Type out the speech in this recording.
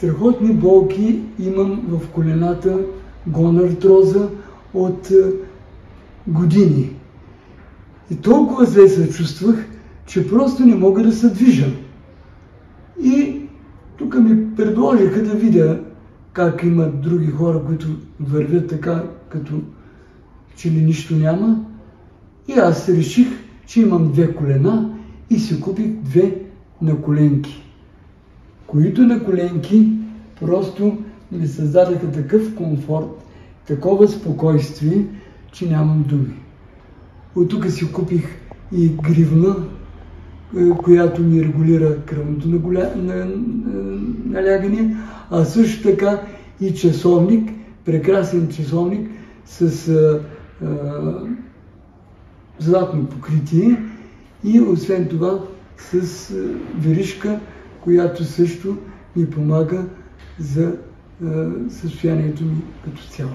страхотни болки имам в колената, гонартроза от години. И толкова зле се чувствах, че просто не мога да се движа. И тук ми предложиха да видя как имат други хора, които вървят така, като че ли нищо няма. И аз реших, че имам 2 колена и си купих 2 наколенки, които наколенки просто ми създадаха такъв комфорт, такова спокойствие, че нямам думи. От тук си купих и гривна, която ми регулира кръвното налягане, а също така и часовник, прекрасен часовник с златно покритие и освен това с веришка, която също ми помага за състоянието ми като цяло.